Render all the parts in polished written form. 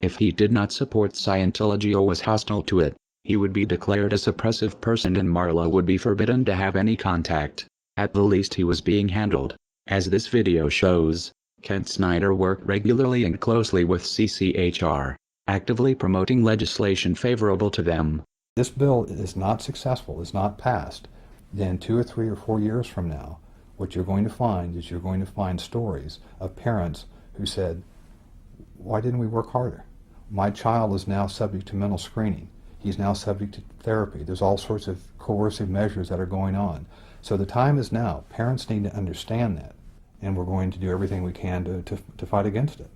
If he did not support Scientology or was hostile to it, he would be declared a suppressive person and Marla would be forbidden to have any contact. At the least he was being handled. As this video shows, Kent Snyder worked regularly and closely with CCHR, actively promoting legislation favorable to them. This bill is not successful, is not passed, then 2 or 3 or 4 years from now, what you're going to find is you're going to find stories of parents who said, why didn't we work harder? My child is now subject to mental screening. He's now subject to therapy. There's all sorts of coercive measures that are going on. So the time is now. Parents need to understand that, and we're going to do everything we can to fight against it.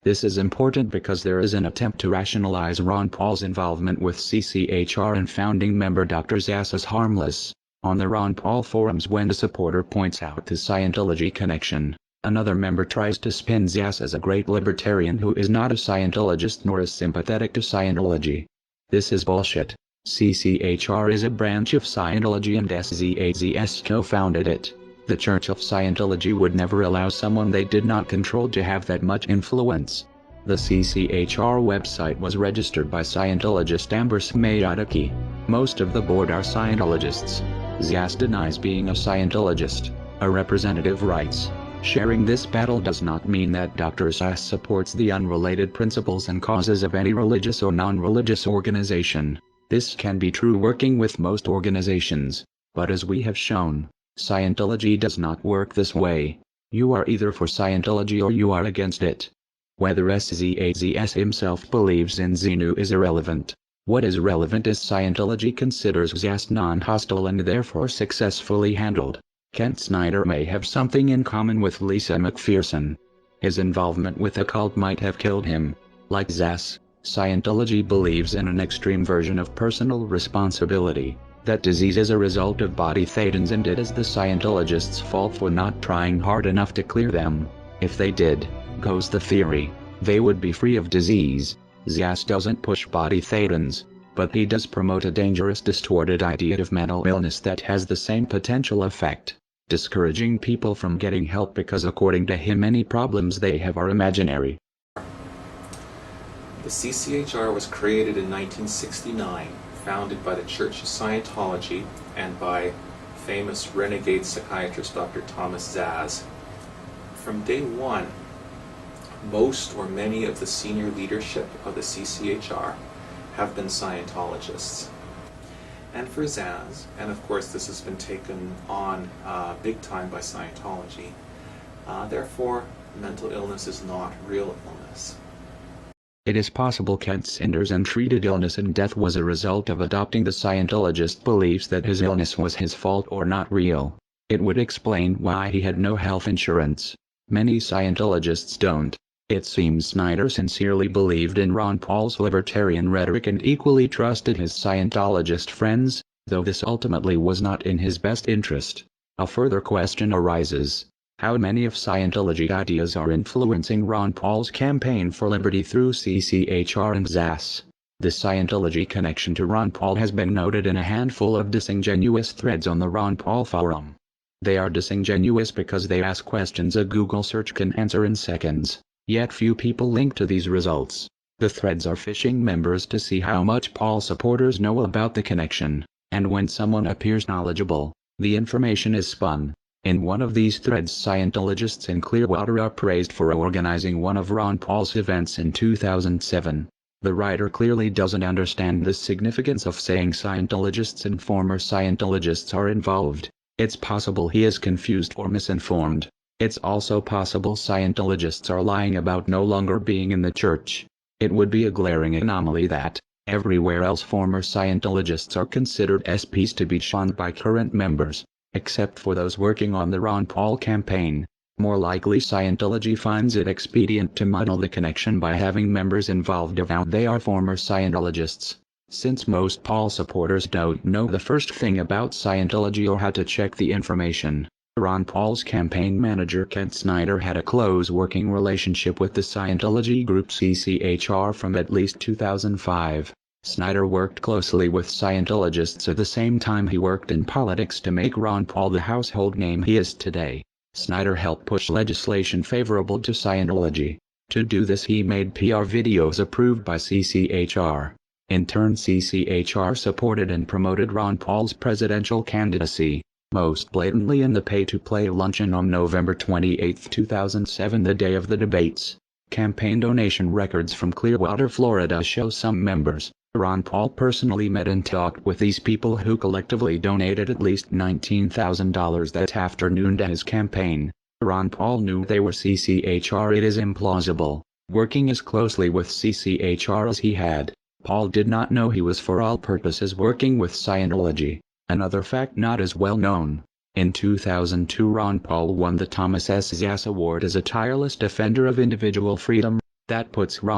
This is important because there is an attempt to rationalize Ron Paul's involvement with CCHR and founding member Dr. Zass as harmless. On the Ron Paul forums, when a supporter points out the Scientology connection, another member tries to spin Zass as a great libertarian who is not a Scientologist nor is sympathetic to Scientology. This is bullshit. CCHR is a branch of Scientology and SZAZS co-founded it. The Church of Scientology would never allow someone they did not control to have that much influence. The CCHR website was registered by Scientologist Amber Smayataki. Most of the board are Scientologists. Zass denies being a Scientologist. A representative writes, sharing this battle does not mean that Dr. Zass supports the unrelated principles and causes of any religious or non-religious organization. This can be true working with most organizations, but as we have shown, Scientology does not work this way. You are either for Scientology or you are against it. Whether SZAZS himself believes in Xenu is irrelevant. What is relevant is Scientology considers Zass non-hostile and therefore successfully handled. Kent Snyder may have something in common with Lisa McPherson. His involvement with the cult might have killed him. Like Zass, Scientology believes in an extreme version of personal responsibility. That disease is a result of body thetans and it is the Scientologists' fault for not trying hard enough to clear them. If they did, goes the theory, they would be free of disease. Zass doesn't push body thetans, but he does promote a dangerous distorted idea of mental illness that has the same potential effect, discouraging people from getting help because according to him any problems they have are imaginary. The CCHR was created in 1969. Founded by the Church of Scientology and by famous renegade psychiatrist Dr. Thomas Zass. From day one, most or many of the senior leadership of the CCHR have been Scientologists. And for Zass, and of course this has been taken on big time by Scientology, therefore mental illness is not real illness. It is possible Kent Snyder's untreated illness and death was a result of adopting the Scientologist beliefs that his illness was his fault or not real. It would explain why he had no health insurance. Many Scientologists don't. It seems Snyder sincerely believed in Ron Paul's libertarian rhetoric and equally trusted his Scientologist friends, though this ultimately was not in his best interest. A further question arises. How many of Scientology ideas are influencing Ron Paul's campaign for liberty through CCHR and Zass? The Scientology connection to Ron Paul has been noted in a handful of disingenuous threads on the Ron Paul forum. They are disingenuous because they ask questions a Google search can answer in seconds, yet few people link to these results. The threads are phishing members to see how much Paul supporters know about the connection, and when someone appears knowledgeable, the information is spun. In one of these threads, Scientologists in Clearwater are praised for organizing one of Ron Paul's events in 2007. The writer clearly doesn't understand the significance of saying Scientologists and former Scientologists are involved. It's possible he is confused or misinformed. It's also possible Scientologists are lying about no longer being in the church. It would be a glaring anomaly that, everywhere else former Scientologists are considered SPs to be shunned by current members, except for those working on the Ron Paul campaign. More likely Scientology finds it expedient to muddle the connection by having members involved avowed they are former Scientologists. Since most Paul supporters don't know the first thing about Scientology or how to check the information, Ron Paul's campaign manager Kent Snyder had a close working relationship with the Scientology group CCHR from at least 2005. Snyder worked closely with Scientologists at the same time he worked in politics to make Ron Paul the household name he is today. Snyder helped push legislation favorable to Scientology. To do this he made PR videos approved by CCHR. In turn CCHR supported and promoted Ron Paul's presidential candidacy, most blatantly in the pay-to-play luncheon on November 28, 2007, the day of the debates. Campaign donation records from Clearwater, Florida show some members, Ron Paul personally met and talked with these people who collectively donated at least $19,000 that afternoon to his campaign. Ron Paul knew they were CCHR. It is implausible, working as closely with CCHR as he had. Paul did not know he was for all purposes working with Scientology. Another fact not as well known. In 2002 Ron Paul won the Thomas S. Zass Award as a tireless defender of individual freedom. That puts Ron